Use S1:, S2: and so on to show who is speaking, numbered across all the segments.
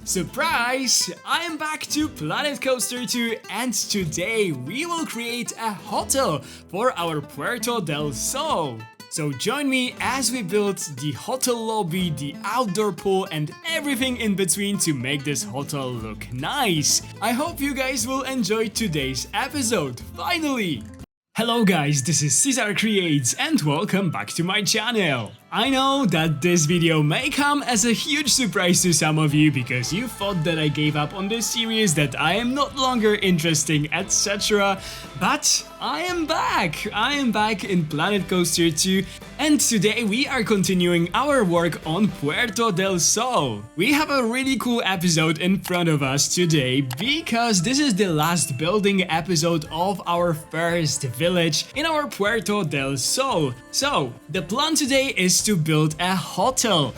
S1: Surprise! I am back to Planet Coaster 2 and today we will create a hotel for our Puerto del Sol. So join me as we build the hotel lobby, the outdoor pool and everything in between to make this hotel look nice. I hope you guys will enjoy today's episode, finally! Hello guys, this is Cesar Creates and welcome back to my channel. I know that this video may come as a huge surprise to some of you because you thought that I gave up on this series, that I am no longer interesting, etc. But I am back! I am back in Planet Coaster 2 and today we are continuing our work on Puerto del Sol. We have a really cool episode in front of us today because this is the last building episode of our first village in our Puerto del Sol. So, the plan today is to build a hotel.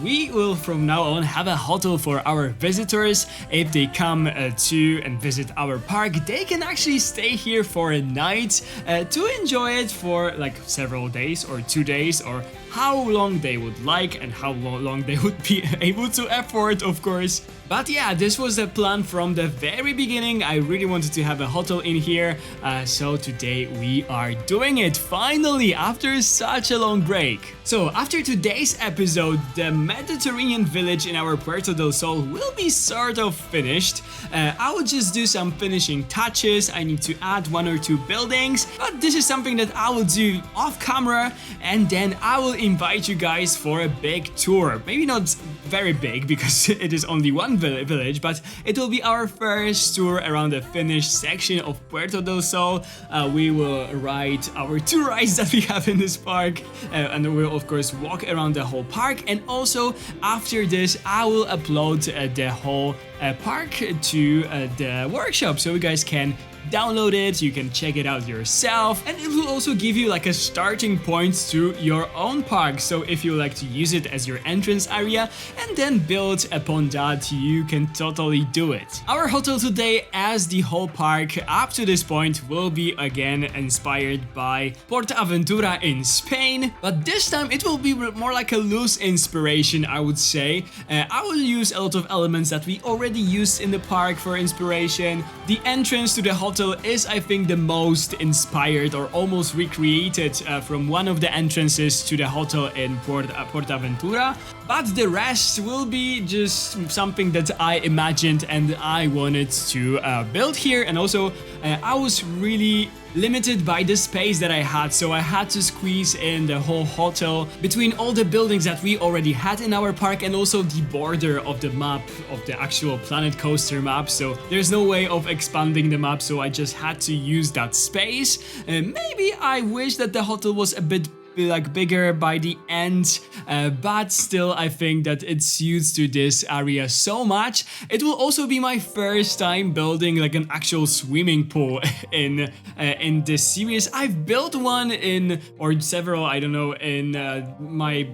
S1: We will from now on have a hotel for our visitors. If they come to and visit our park, they can actually stay here for a night to enjoy it for like several days or 2 days or how long they would like and how long they would be able to afford, of course. But yeah, this was the plan from the very beginning. I really wanted to have a hotel in here, so today we are doing it finally after such a long break. So after today's episode, the Mediterranean village in our Puerto del Sol will be sort of finished. I will just do some finishing touches. I need to add 1 or 2 buildings, but this is something that I will do off camera and then I will invite you guys for a big tour. Maybe not very big because it is only one village, but it will be our first tour around the finished section of Puerto del Sol. We will ride our 2 rides that we have in this park and we'll of course walk around the whole park, and also after this I will upload the whole park to the workshop so you guys can download it, you can check it out yourself, and it will also give you like a starting point to your own park. So if you like to use it as your entrance area and then build upon that, you can totally do it. Our hotel today, as the whole park up to this point, will be again inspired by Portaventura in Spain, but this time it will be more like a loose inspiration, I would say. I will use a lot of elements that we already used in the park for inspiration. The entrance to the hotel is, I think, the most inspired or almost recreated from one of the entrances to the hotel in Portaventura, but the rest will be just something that I imagined and I wanted to build here. And also I was really limited by the space that I had, so I had to squeeze in the whole hotel between all the buildings that we already had in our park and also the border of the map, of the actual Planet Coaster map. So there's no way of expanding the map, so I just had to use that space. Maybe I wish that the hotel was a bit like bigger by the end, but still I think that it suits to this area so much. It will also be my first time building like an actual swimming pool in this series. I've built one in, or several, I don't know, in my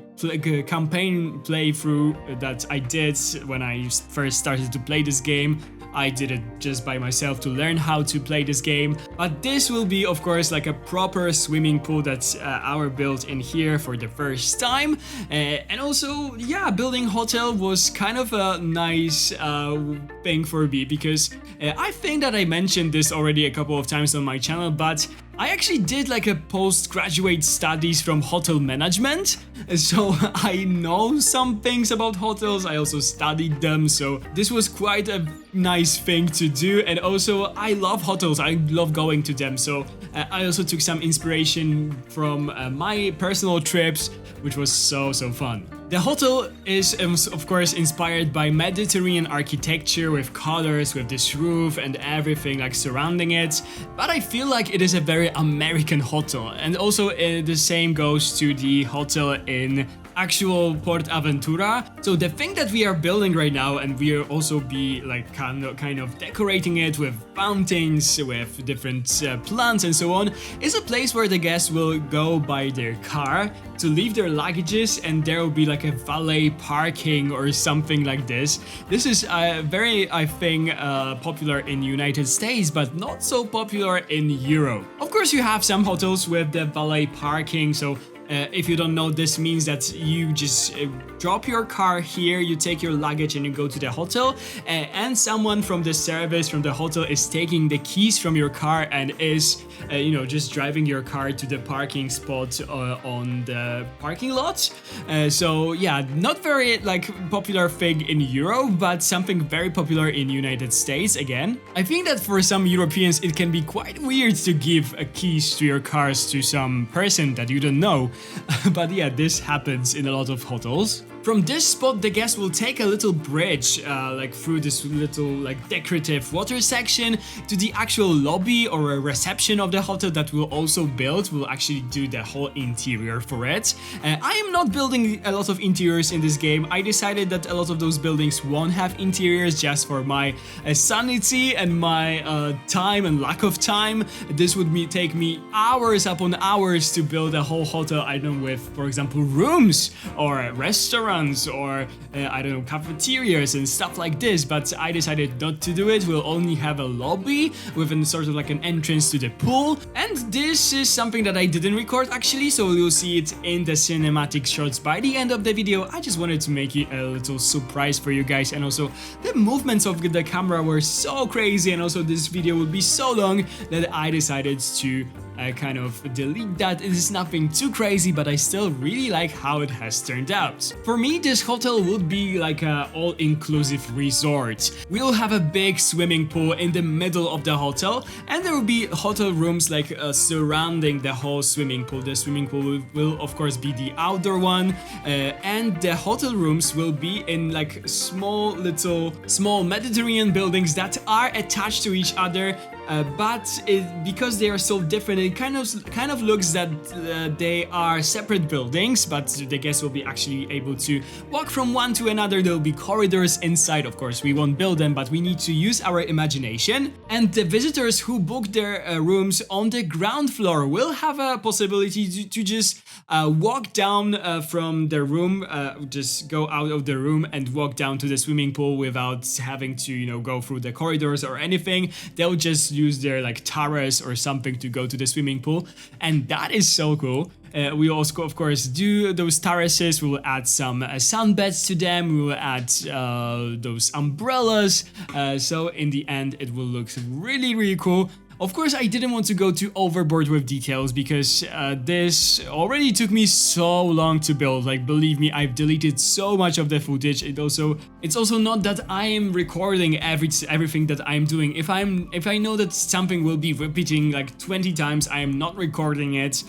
S1: campaign playthrough that I did when I first started to play this game. I did it just by myself to learn how to play this game, but this will be of course like a proper swimming pool that's our build in here for the first time. And also, yeah, building hotel was kind of a nice thing for me because I think that I mentioned this already a couple of times on my channel, but I actually did like a postgraduate studies from hotel management, so I know some things about hotels. I also studied them, so this was quite a nice thing to do. And also I love hotels, I love going to them, so I also took some inspiration from my personal trips, which was so fun. The hotel is of course inspired by Mediterranean architecture with colors, with this roof and everything like surrounding it, but I feel like it is a very American hotel. And also the same goes to the hotel in actual Portaventura. So the thing that we are building right now, and we will also be like kind of decorating it with fountains, with different plants and so on, is a place where the guests will go by their car to leave their luggages, and there will be like a valet parking or something like this. This is very, I think, popular in United States, but not so popular in Europe. Of course, you have some hotels with the valet parking, so If you don't know, this means that you just drop your car here, you take your luggage and you go to the hotel, and someone from the service from the hotel is taking the keys from your car and is just driving your car to the parking spot on the parking lot. So yeah, not very like popular thing in Europe, but something very popular in United States. Again, I think that for some Europeans it can be quite weird to give keys to your cars to some person that you don't know. But yeah, this happens in a lot of hotels. From this spot, the guest will take a little bridge, like through this little like decorative water section to the actual lobby or a reception of the hotel that we'll also build. We'll actually do the whole interior for it. I am not building a lot of interiors in this game. I decided that a lot of those buildings won't have interiors just for my sanity and my time and lack of time. This would take me hours upon hours to build a whole hotel, I don't know, with, for example, rooms or restaurants or I don't know, cafeterias and stuff like this, but I decided not to do it. We'll only have a lobby with a sort of like an entrance to the pool, and this is something that I didn't record actually, so you'll see it in the cinematic shots by the end of the video. I just wanted to make it a little surprise for you guys, and also the movements of the camera were so crazy, and also this video will be so long that I decided to kind of delete that. It is nothing too crazy, but I still really like how it has turned out. For me, this hotel would be like an all-inclusive resort. We'll have a big swimming pool in the middle of the hotel, and there will be hotel rooms like surrounding the whole swimming pool. The swimming pool will of course be the outdoor one, and the hotel rooms will be in like small Mediterranean buildings that are attached to each other. But because they are so different, it kind of looks that they are separate buildings, but the guests will be actually able to walk from one to another. There will be corridors inside. Of course, we won't build them, but we need to use our imagination. And the visitors who book their rooms on the ground floor will have a possibility to just walk down from the room, just go out of the room and walk down to the swimming pool without having to, go through the corridors or anything. They'll just use their like terrace or something to go to the swimming pool, and that is so cool. We also, of course, do those terraces. We will add some sunbeds to them. We will add those umbrellas. So in the end, it will look really, really cool. Of course, I didn't want to go too overboard with details because this already took me so long to build. Like, believe me, I've deleted so much of the footage. It's also not that I am recording everything that I'm doing. If I know that something will be repeating like 20 times, I am not recording it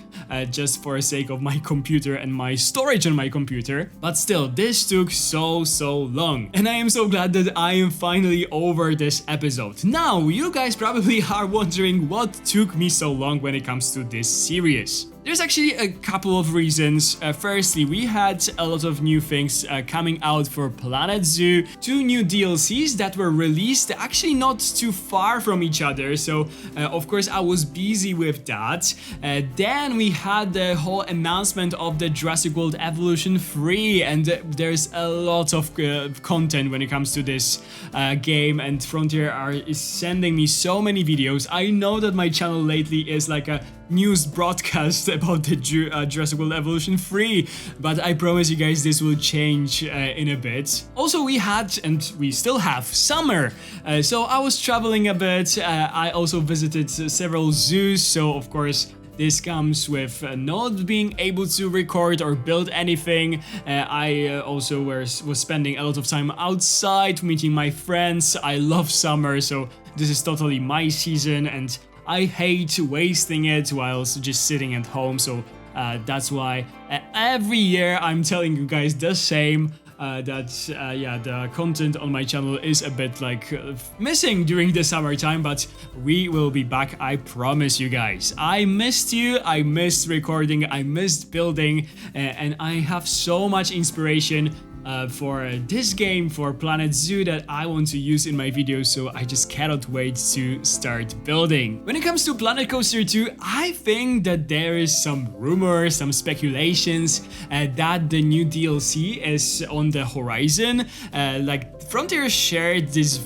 S1: just for the sake of my computer and my storage on my computer. But still, this took so long, and I am so glad that I am finally over this episode. Now, you guys probably are wondering what took me so long when it comes to this series. There's actually a couple of reasons. Firstly, we had a lot of new things coming out for Planet Zoo, 2 new DLCs that were released actually not too far from each other, so of course I was busy with that. Then we had the whole announcement of the Jurassic World Evolution 3, and there's a lot of content when it comes to this game, and Frontier is sending me so many videos. I know that my channel lately is like a news broadcast about the Jurassic World Evolution 3, but I promise you guys this will change in a bit. Also, we had, and we still have, summer, so I was traveling a bit. I also visited several zoos, so of course this comes with not being able to record or build anything. I also was spending a lot of time outside meeting my friends. I love summer, so this is totally my season, and I hate wasting it whilst just sitting at home, so that's why every year I'm telling you guys the same. The content on my channel is a bit like missing during the summertime, but we will be back, I promise you guys. I missed you, I missed recording, I missed building, and I have so much inspiration for this game, for Planet Zoo, that I want to use in my videos, so I just cannot wait to start building. When it comes to Planet Coaster 2, I think that there is some rumors, some speculations that the new DLC is on the horizon. Like Frontier shared this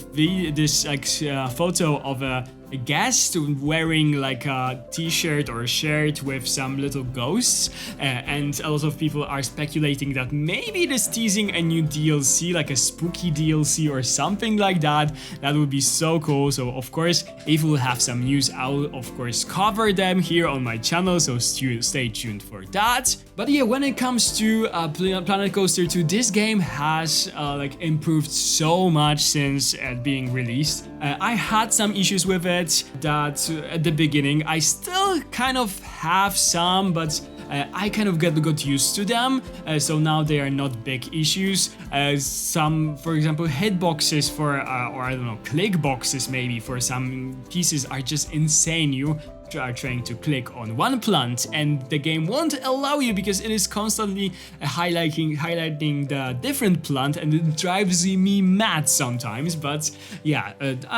S1: photo of a guest wearing like a t-shirt or a shirt with some little ghosts, and a lot of people are speculating that maybe it is teasing a new DLC, like a spooky DLC or something like that. That would be so cool. So of course, if we'll have some news, I'll of course cover them here on my channel, so stay tuned for that. But yeah, when it comes to Planet Coaster 2, this game has like improved so much since being released. I had some issues with it that at the beginning. I still kind of have some, but I kind of got used to them, so now they are not big issues. Some, for example, hitboxes for, or I don't know, click boxes maybe for some pieces are just insane. You are trying to click on one plant and the game won't allow you because it is constantly highlighting the different plant, and it drives me mad sometimes. But yeah,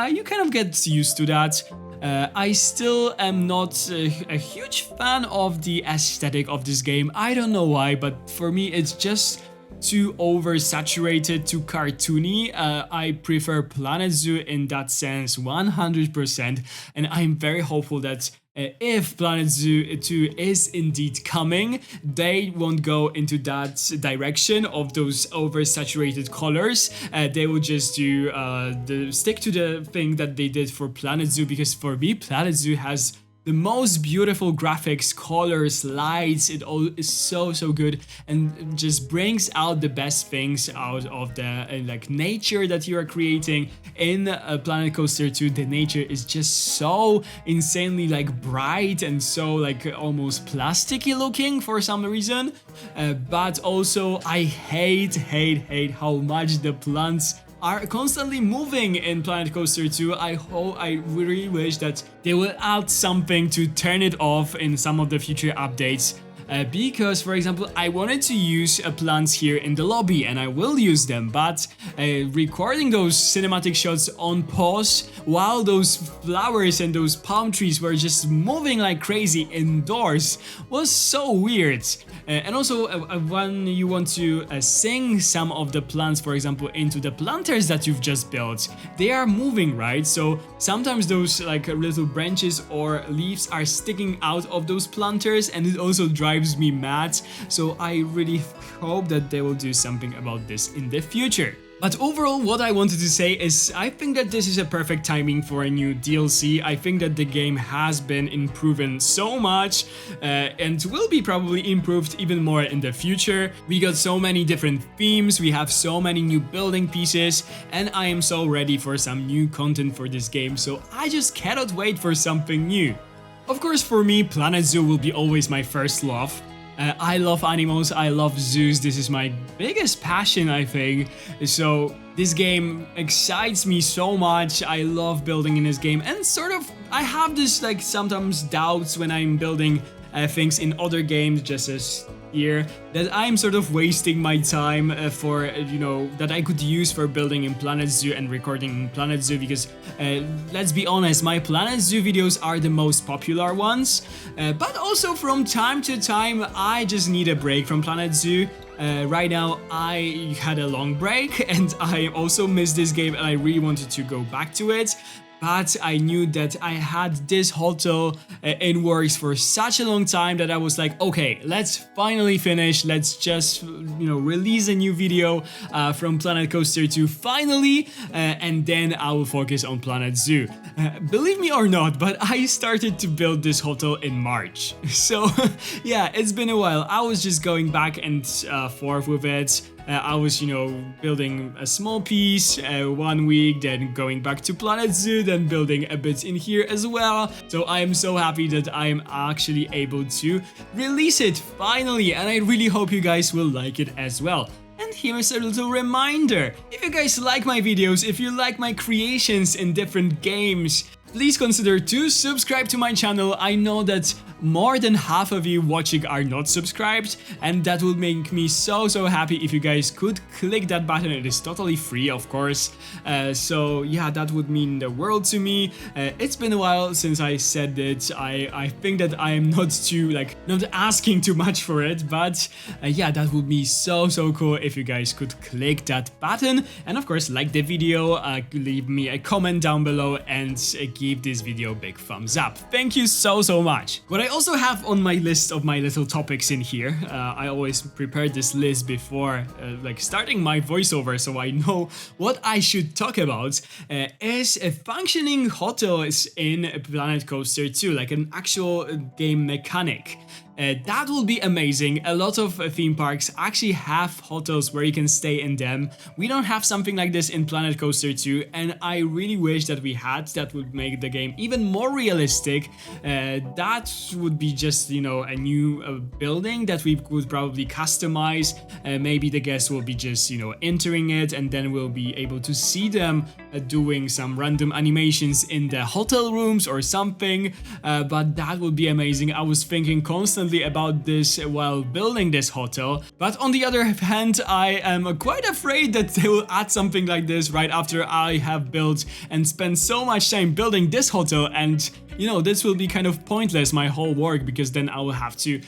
S1: you kind of get used to that. I still am not a huge fan of the aesthetic of this game. I don't know why, but for me it's just too oversaturated, too cartoony. I prefer Planet Zoo in that sense 100%, and I'm very hopeful that if Planet Zoo 2 is indeed coming, they won't go into that direction of those oversaturated colors. They will just do stick to the thing that they did for Planet Zoo, because for me, Planet Zoo has the most beautiful graphics, colors, lights. It all is so good, and just brings out the best things out of the like nature that you are creating in Planet Coaster 2. The nature is just so insanely like bright and so like almost plasticky looking for some reason. But also I hate how much the plants are constantly moving in Planet Coaster 2. I really wish that they will add something to turn it off in some of the future updates. Because, for example, I wanted to use plants here in the lobby, and I will use them, but recording those cinematic shots on pause while those flowers and those palm trees were just moving like crazy indoors was so weird. And also, when you want to sing some of the plants, for example, into the planters that you've just built, they are moving, right? So sometimes those like little branches or leaves are sticking out of those planters, and it also drives me mad. So I really hope that they will do something about this in the future. But overall, what I wanted to say is I think that this is a perfect timing for a new DLC. I think that the game has been improving so much and will be probably improved even more in the future. We got so many different themes, we have so many new building pieces, and I am so ready for some new content for this game, so I just cannot wait for something new. Of course, for me, Planet Zoo will be always my first love. I love animals, I love zoos, this is my biggest passion, I think. So this game excites me so much. I love building in this game, and sort of I have this like sometimes doubts when I'm building things in other games, just as here, that I'm sort of wasting my time for, you know, that I could use for building in Planet Zoo and recording in Planet Zoo, because let's be honest, my Planet Zoo videos are the most popular ones, but also from time to time I just need a break from Planet Zoo. Right now I had a long break and I also missed this game and I really wanted to go back to it. But I knew that I had this hotel in works for such a long time that I was like, okay, let's finally finish. Let's just, you know, release a new video from Planet Coaster 2 finally, and then I will focus on Planet Zoo. Believe me or not, but I started to build this hotel in March. So yeah, it's been a while. I was just going back and forth with it. I was, you know, building a small piece 1 week, then going back to Planet Zoo, then building a bit in here as well. So I am so happy that I am actually able to release it finally, and I really hope you guys will like it as well. And here's a little reminder: if you guys like my videos, if you like my creations in different games, please consider to subscribe to my channel. I know that more than half of you watching are not subscribed, and that would make me so happy if you guys could click that button. It is totally free, of course. So yeah, that would mean the world to me. It's been a while since I said it. I think that I am not not asking too much for it, but yeah, that would be so cool if you guys could click that button, and of course like the video, leave me a comment down below, and give this video a big thumbs up. Thank you so much. What I also have on my list of my little topics in here, I always prepare this list before starting my voiceover, so I know what I should talk about, is functioning hotels in Planet Coaster 2, like an actual game mechanic. That will be amazing. A lot of theme parks actually have hotels where you can stay in them. We don't have something like this in Planet Coaster 2, and I really wish that we had. That would make the game even more realistic. That would be just, you know, a new building that we could probably customize. Maybe the guests will be just, you know, entering it, and then we'll be able to see them doing some random animations in the hotel rooms or something. But that would be amazing. I was thinking constantly about this while building this hotel, but on the other hand, I am quite afraid that they will add something like this right after I have built and spent so much time building this hotel, and you know, this will be kind of pointless, my whole work, because then I will have to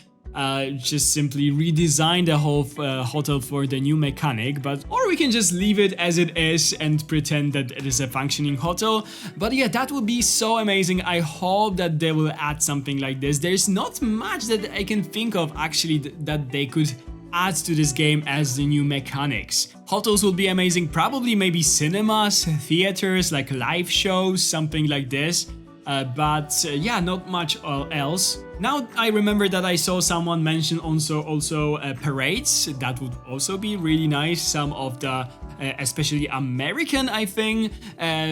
S1: just simply redesign the whole hotel for the new mechanic. But or we can just leave it as it is and pretend that it is a functioning hotel. But yeah, that would be so amazing. I hope that they will add something like this. There's not much that I can think of actually that they could add to this game as the new mechanics. Hotels will be amazing, probably maybe cinemas, theaters, like live shows, something like this. But yeah, not much else. Now I remember that I saw someone mention also parades. That would also be really nice. Some of the especially American, I think,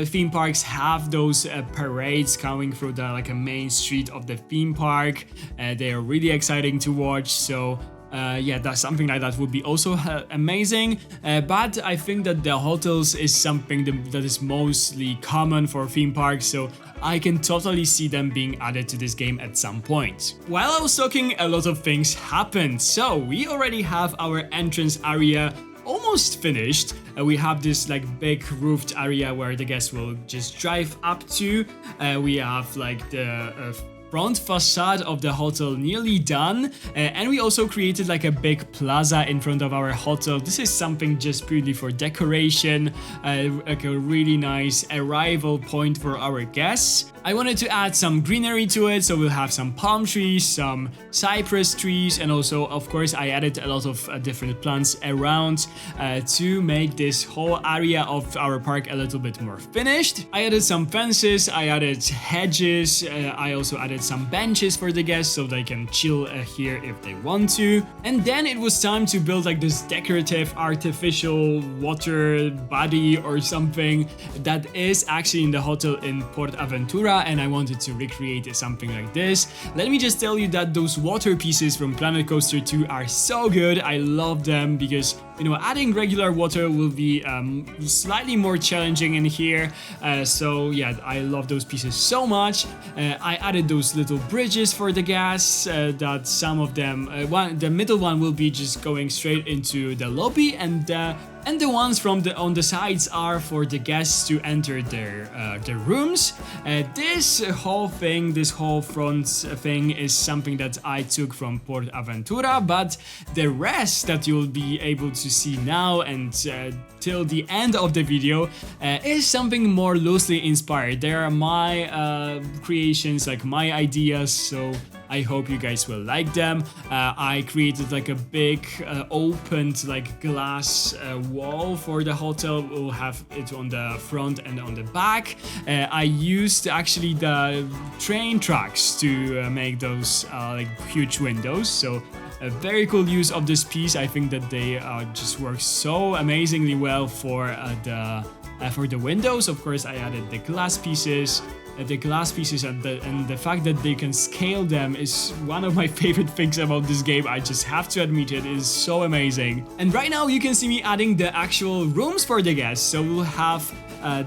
S1: theme parks have those parades coming through the a main street of the theme park. They are really exciting to watch. So yeah, that's something like that would be also amazing. But I think that the hotels is something that is mostly common for theme parks, so I can totally see them being added to this game at some point. While I was talking, a lot of things happened. So we already have our entrance area almost finished. We have this big roofed area where the guests will just drive up to. We have the front facade of the hotel nearly done, and we also created a big plaza in front of our hotel. This is something just purely for decoration, a really nice arrival point for our guests. I wanted to add some greenery to it, so we'll have some palm trees, some cypress trees, and also, of course, I added a lot of different plants around to make this whole area of our park a little bit more finished. I added some fences, I added hedges, I also added some benches for the guests so they can chill here if they want to. And then it was time to build this decorative artificial water body or something that is actually in the hotel in Port Aventura, and I wanted to recreate something like this. Let me just tell you that those water pieces from Planet Coaster 2 are so good. I love them because, you know, adding regular water will be slightly more challenging in here. So yeah, I love those pieces so much. I added those little bridges for the guests that some of them, the middle one will be just going straight into the lobby, and the ones from on the sides are for the guests to enter their rooms. This whole front thing is something that I took from Port Aventura, but the rest that you'll be able to see now and till the end of the video is something more loosely inspired. They are my creations, my ideas, so I hope you guys will like them. I created a big opened glass wall for the hotel. We'll have it on the front and on the back. I used actually the train tracks to make those huge windows. So a very cool use of this piece. I think that they just work so amazingly well for the windows. Of course, I added the glass pieces. the glass pieces and the fact that they can scale them is one of my favorite things about this game. I just have to admit it is so amazing. And right now you can see me adding the actual rooms for the guests. So we'll have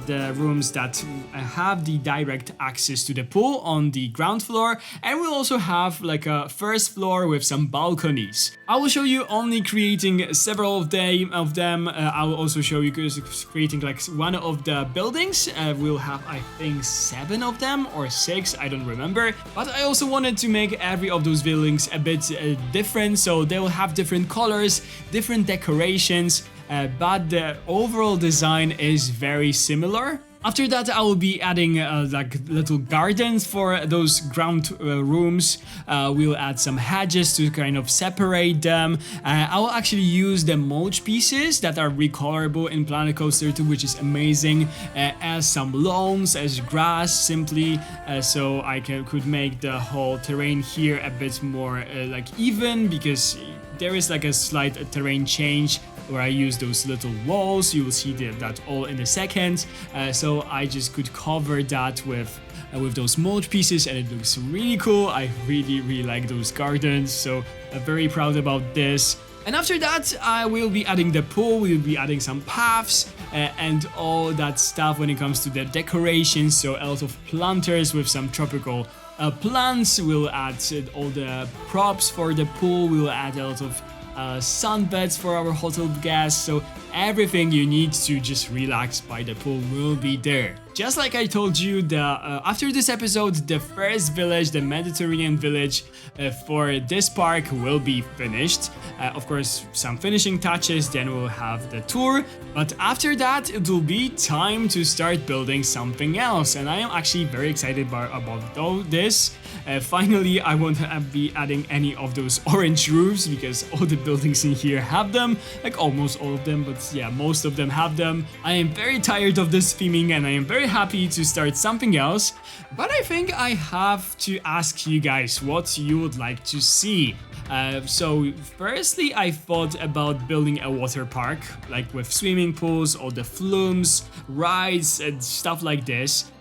S1: the rooms that have the direct access to the pool on the ground floor, and we'll also have like a first floor with some balconies. I will show you only creating several of them. I will also show you creating like one of the buildings. We'll have, I think, 7 of them or 6, I don't remember. But I also wanted to make every of those buildings a bit different, so they will have different colors, different decorations. But the overall design is very similar. After that, I will be adding like little gardens for those ground rooms. We'll add some hedges to kind of separate them. I will actually use the mulch pieces that are recolorable in Planet Coaster 2, which is amazing, as some lawns, as grass simply, so I could make the whole terrain here a bit more like even, because there is like a slight terrain change where I use those little walls. You will see that all in a second. So I just could cover that with those mulch pieces, and it looks really cool. I really like those gardens, so I'm very proud about this. And after that, I will be adding the pool, we'll be adding some paths and all that stuff when it comes to the decorations. So a lot of planters with some tropical plants. We'll add all the props for the pool. We'll add a lot of sunbeds for our hotel guests, so everything you need to just relax by the pool will be there. Just like I told you, after this episode, the first village, the Mediterranean village for this park will be finished. Of course, some finishing touches, then we'll have the tour. But after that, it will be time to start building something else. And I am actually very excited about this. Finally, I won't be adding any of those orange roofs because all the buildings in here have them. Like almost all of them, but yeah, most of them have them. I am very tired of this theming and I am very happy to start something else. But I think I have to ask you guys what you would like to see. So firstly, I thought about building a water park, like with swimming pools, all the flumes, rides and stuff like this.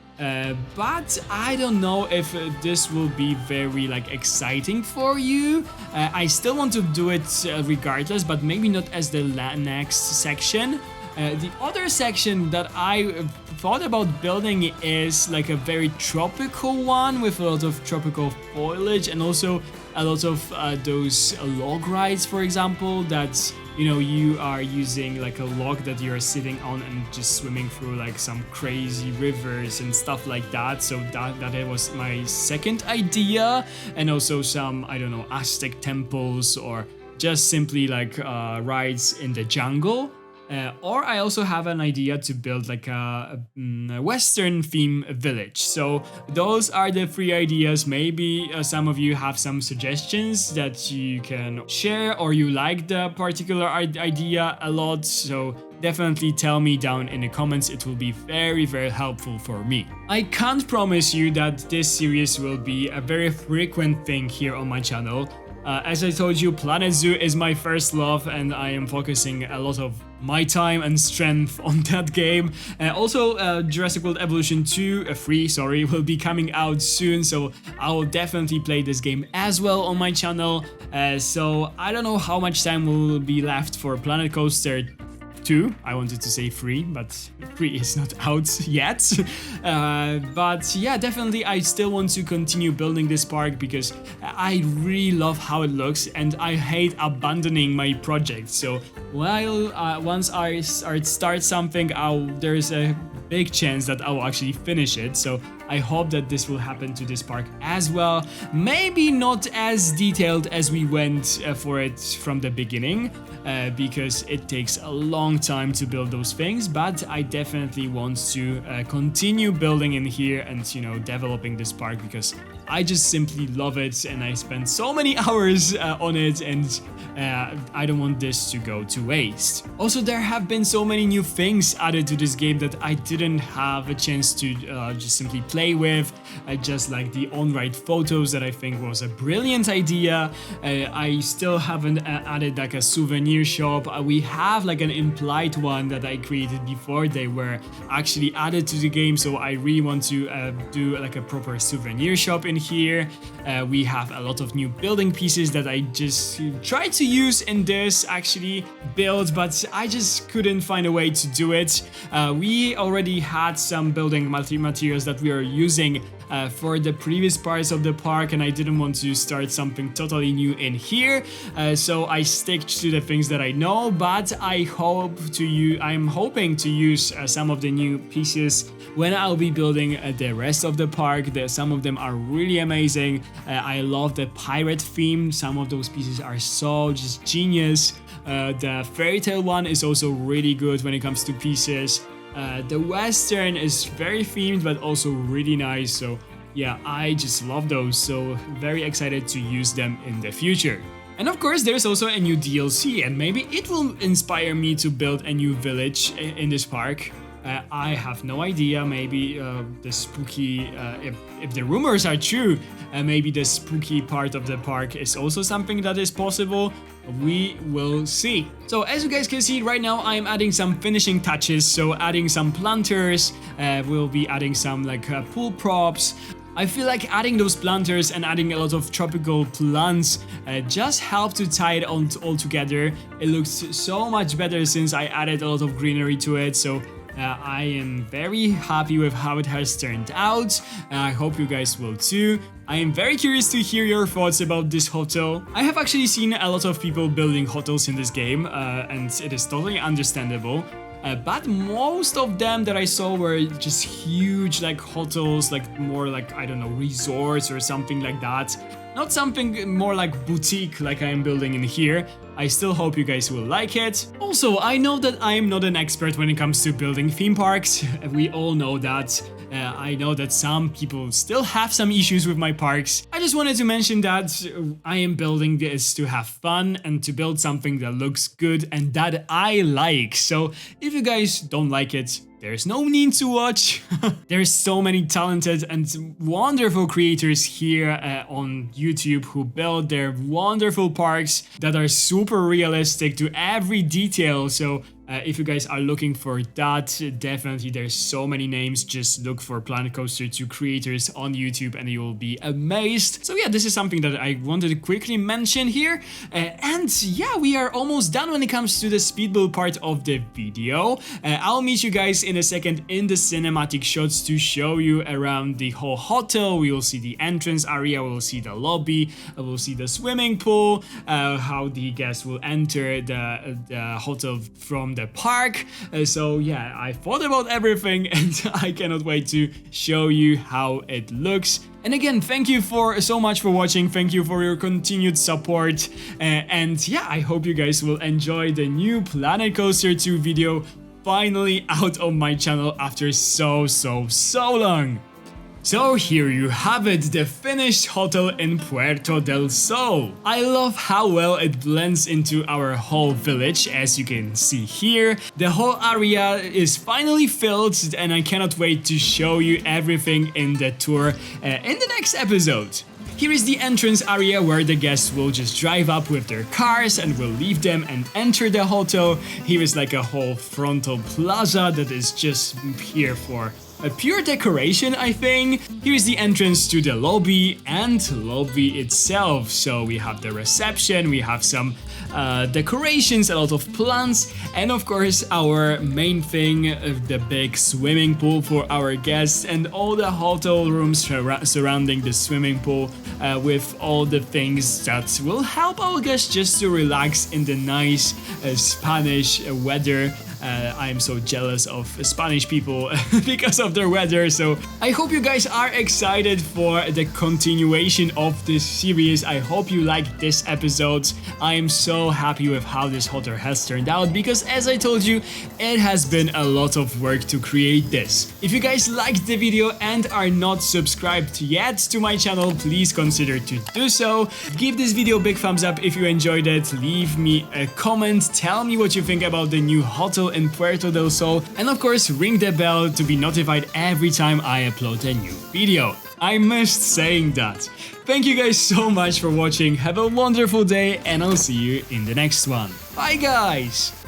S1: But I don't know if this will be very like exciting for you. I still want to do it regardless, but maybe not as the next section. The other section that I thought about building is like a very tropical one with a lot of tropical foliage and also a lot of those log rides, for example, that you know you are using like a log that you are sitting on and just swimming through like some crazy rivers and stuff like that. So that was my second idea, and also some, I don't know, Aztec temples or just simply like rides in the jungle. Or I also have an idea to build like a Western theme village. So those are the 3 ideas. Maybe some of you have some suggestions that you can share, or you like the particular idea a lot. So definitely tell me down in the comments. It will be very helpful for me. I can't promise you that this series will be a very frequent thing here on my channel. As I told you, Planet Zoo is my first love and I am focusing a lot of my time and strength on that game. Also, Jurassic World Evolution 3 will be coming out soon, so I will definitely play this game as well on my channel. So I don't know how much time will be left for Planet Coaster 2. I wanted to say 3, but 3 is not out yet. But yeah, definitely I still want to continue building this park because I really love how it looks and I hate abandoning my project. So while once I start something, there's a big chance that I will actually finish it. So I hope that this will happen to this park as well. Maybe not as detailed as we went for it from the beginning, because it takes a long time to build those things, but I definitely want to continue building in here and, you know, developing this park because I just simply love it and I spent so many hours on it, and I don't want this to go to waste. Also, there have been so many new things added to this game that I didn't didn't have a chance to just simply play with, just like the on-ride photos that I think was a brilliant idea. I still haven't added like a souvenir shop. We have like an implied one that I created before they were actually added to the game, so I really want to do like a proper souvenir shop in here. We have a lot of new building pieces that I just tried to use in this actually build, but I just couldn't find a way to do it. We already had some building materials that we are using for the previous parts of the park, and I didn't want to start something totally new in here, so I stick to the things that I know, but I'm hoping to use some of the new pieces when I'll be building the rest of the park. Some of them are really amazing. I love the pirate theme. Some of those pieces are so just genius. The fairy tale one is also really good when it comes to pieces. The western is very themed but also really nice, so yeah, I just love those, so very excited to use them in the future. And of course there's also a new DLC, and maybe it will inspire me to build a new village in this park. I have no idea, maybe the spooky, if the rumors are true, maybe the spooky part of the park is also something that is possible. We will see. So as you guys can see right now, I'm adding some finishing touches, so adding some planters, we'll be adding some like pool props. I feel like adding those planters and adding a lot of tropical plants just help to tie it all together. It looks so much better since I added a lot of greenery to it, so I am very happy with how it has turned out. I hope you guys will too. I am very curious to hear your thoughts about this hotel. I have actually seen a lot of people building hotels in this game, and it is totally understandable. But most of them that I saw were just huge like hotels, like more like, I don't know, resorts or something like that. Not something more like boutique like I am building in here. I still hope you guys will like it. Also, I know that I am not an expert when it comes to building theme parks. We all know that. I know that some people still have some issues with my parks. I just wanted to mention that I am building this to have fun and to build something that looks good and that I like. So if you guys don't like it, there's no need to watch. There's so many talented and wonderful creators here on YouTube who build their wonderful parks that are super realistic to every detail. So if you guys are looking for that, definitely there's so many names. Just look for Planet Coaster 2 creators on YouTube and you will be amazed. So yeah, this is something that I wanted to quickly mention here. And yeah, we are almost done when it comes to the speed build part of the video. I'll meet you guys in a second in the cinematic shots to show you around the whole hotel. We will see the entrance area, we will see the lobby, we will see the swimming pool, how the guests will enter the hotel from the park. So yeah, I thought about everything and I cannot wait to show you how it looks. And again, thank you so much for watching. Thank you for your continued support. And yeah, I hope you guys will enjoy the new Planet Coaster 2 video finally out on my channel after so long. So here you have it, the finished hotel in Puerto del Sol. I love how well it blends into our whole village, as you can see here. The whole area is finally filled and I cannot wait to show you everything in the tour in the next episode. Here is the entrance area where the guests will just drive up with their cars and will leave them and enter the hotel. Here is like a whole frontal plaza that is just here for a pure decoration, I think. Here is the entrance to the lobby and lobby itself. So we have the reception, we have some decorations, a lot of plants, and of course our main thing, the big swimming pool for our guests and all the hotel rooms surrounding the swimming pool with all the things that will help our guests just to relax in the nice Spanish weather. I am so jealous of Spanish people because of their weather, so I hope you guys are excited for the continuation of this series. I hope you like this episode. I am so happy with how this hotel has turned out because, as I told you, it has been a lot of work to create this. If you guys liked the video and are not subscribed yet to my channel, please consider to do so. Give this video a big thumbs up if you enjoyed it. Leave me a comment. Tell me what you think about the new hotel in Puerto del Sol, and of course ring the bell to be notified every time I upload a new video. I missed saying that. Thank you guys so much for watching, have a wonderful day, and I'll see you in the next one. Bye guys!